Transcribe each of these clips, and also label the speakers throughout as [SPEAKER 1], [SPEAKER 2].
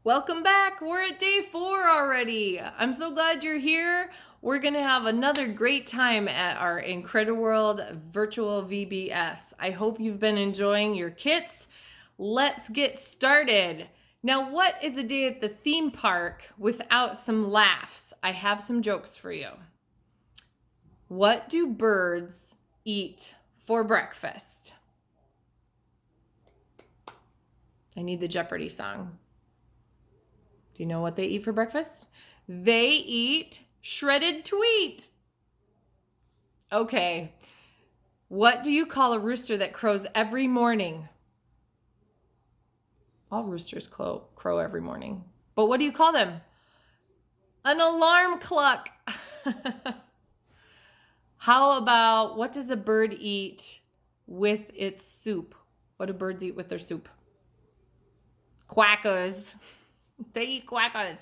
[SPEAKER 1] Welcome back. We're at day 4 already. I'm so glad you're here. We're going to have another great time at our Incrediworld virtual VBS. I hope you've been enjoying your kits. Let's get started. Now, what is a day at the theme park without some laughs? I have some jokes for you. What do birds eat for breakfast? I need the Jeopardy song. Do you know what they eat for breakfast? They eat shredded wheat. Okay. What do you call a rooster that crows every morning? All roosters crow every morning. But what do you call them? An alarm clock. How about, what does a bird eat with its soup? What do birds eat with their soup? Quackers. They eat quackers.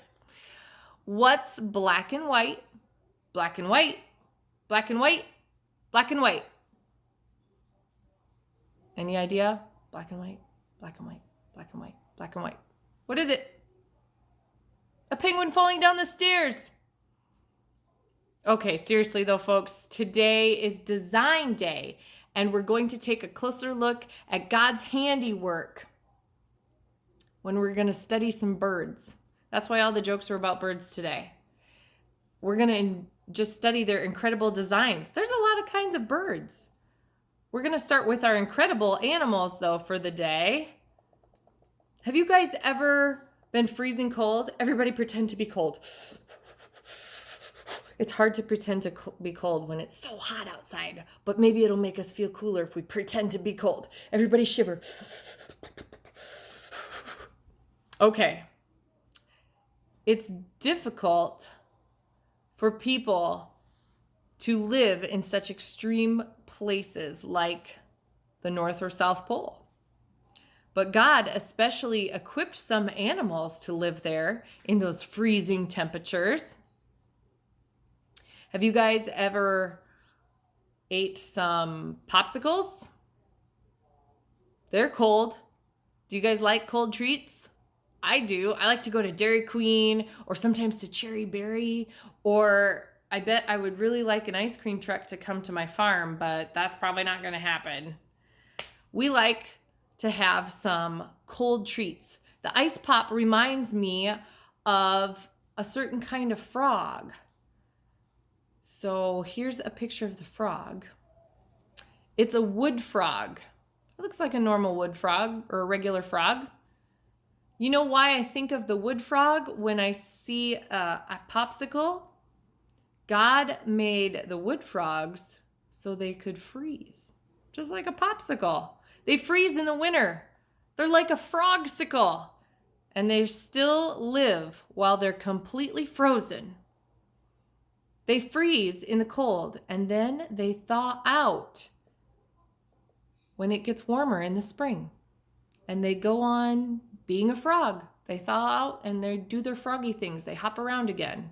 [SPEAKER 1] What's black and white, black and white, black and white, black and white? Any idea? Black and white, black and white, black and white, black and white. What is it? A penguin falling down the stairs. Okay, seriously though, folks, today is Design Day, and we're going to take a closer look at God's handiwork when we're going to study some birds. That's why all the jokes are about birds today. We're going to just study their incredible designs. There's a lot of kinds of birds. We're going to start with our incredible animals, though, for the day. Have you guys ever been freezing cold? Everybody pretend to be cold. It's hard to pretend to be cold when it's so hot outside, but maybe it'll make us feel cooler if we pretend to be cold. Everybody shiver. Okay. It's difficult for people to live in such extreme places like the North or South Pole. But God especially equipped some animals to live there in those freezing temperatures. Have you guys ever ate some popsicles? They're cold. Do you guys like cold treats? I do. I like to go to Dairy Queen or sometimes to Cherry Berry, or I bet I would really like an ice cream truck to come to my farm, but that's probably not going to happen. We like to have some cold treats. The ice pop reminds me of a certain kind of frog. So here's a picture of the frog. It's a wood frog. It looks like a normal wood frog or a regular frog. You know why I think of the wood frog when I see a popsicle? God made the wood frogs so they could freeze, just like a popsicle. They freeze in the winter. They're like a frogsicle, and they still live while they're completely frozen. They freeze in the cold, and then they thaw out when it gets warmer in the spring. And they go on being a frog. They thaw out and they do their froggy things. They hop around again.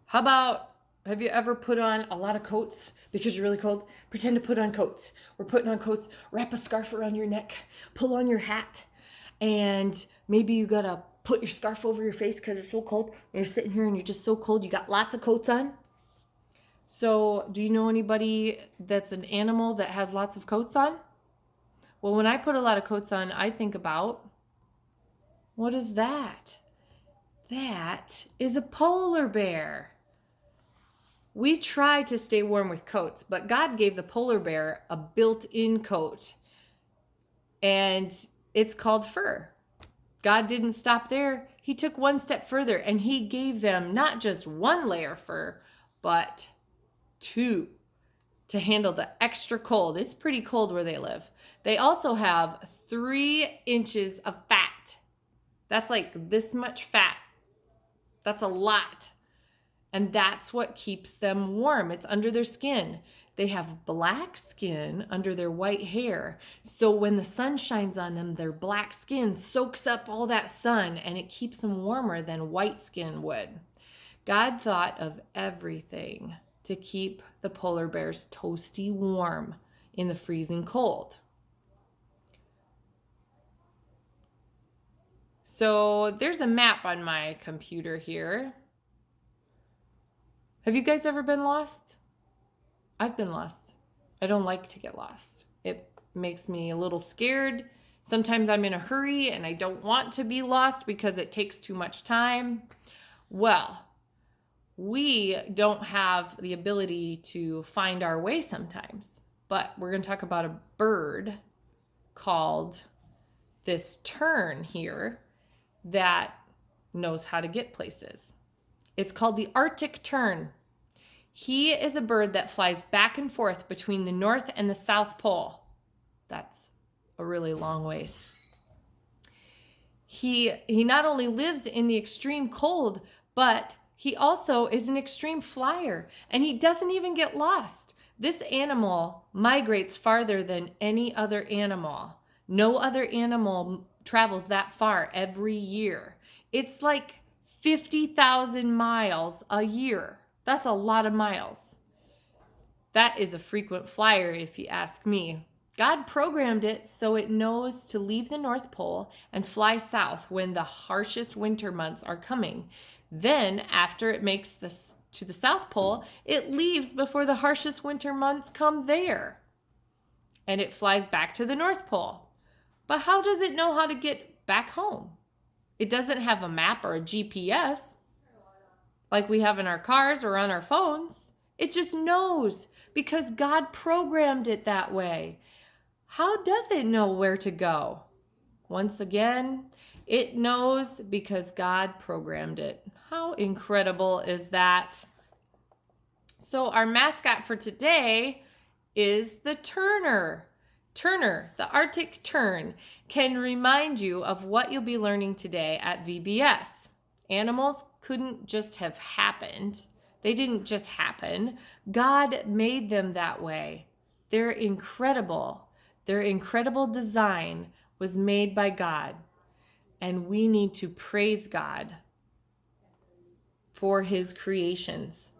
[SPEAKER 1] How about, have you ever put on a lot of coats because you're really cold? Pretend to put on coats. We're putting on coats. Wrap a scarf around your neck. Pull on your hat. And maybe you got to put your scarf over your face because it's so cold. And you're sitting here and you're just so cold. You got lots of coats on. So do you know anybody that's an animal that has lots of coats on? Well, when I put a lot of coats on, I think about, what is that? That is a polar bear. We try to stay warm with coats, but God gave the polar bear a built-in coat, and it's called fur. God didn't stop there. He took one step further, and he gave them not just one layer of fur, but 2 to handle the extra cold. It's pretty cold where they live. They also have 3 inches of fat. That's like this much fat. That's a lot. And that's what keeps them warm. It's under their skin. They have black skin under their white hair. So when the sun shines on them, their black skin soaks up all that sun and it keeps them warmer than white skin would. God thought of everything to keep the polar bears toasty warm in the freezing cold. So there's a map on my computer here. Have you guys ever been lost? I've been lost. I don't like to get lost. It makes me a little scared. Sometimes I'm in a hurry and I don't want to be lost because it takes too much time. Well, we don't have the ability to find our way sometimes, but we're going to talk about a bird called this tern here that knows how to get places. It's called the Arctic tern. He is a bird that flies back and forth between the North and the South Pole. That's a really long ways. He not only lives in the extreme cold, but he also is an extreme flyer, and he doesn't even get lost. This animal migrates farther than any other animal. No other animal travels that far every year. It's like 50,000 miles a year. That's a lot of miles. That is a frequent flyer, if you ask me. God programmed it so it knows to leave the North Pole and fly south when the harshest winter months are coming. Then, after it makes this to the South Pole, it leaves before the harshest winter months come there. And it flies back to the North Pole. But how does it know how to get back home? It doesn't have a map or a GPS like we have in our cars or on our phones. It just knows because God programmed it that way. How does it know where to go? Once again, it knows because God programmed it. How incredible is that? So our mascot for today is the terner. Terner, the Arctic tern, can remind you of what you'll be learning today at VBS. Animals couldn't just have happened. They didn't just happen. God made them that way. They're incredible. Their incredible design was made by God. And we need to praise God for his creations.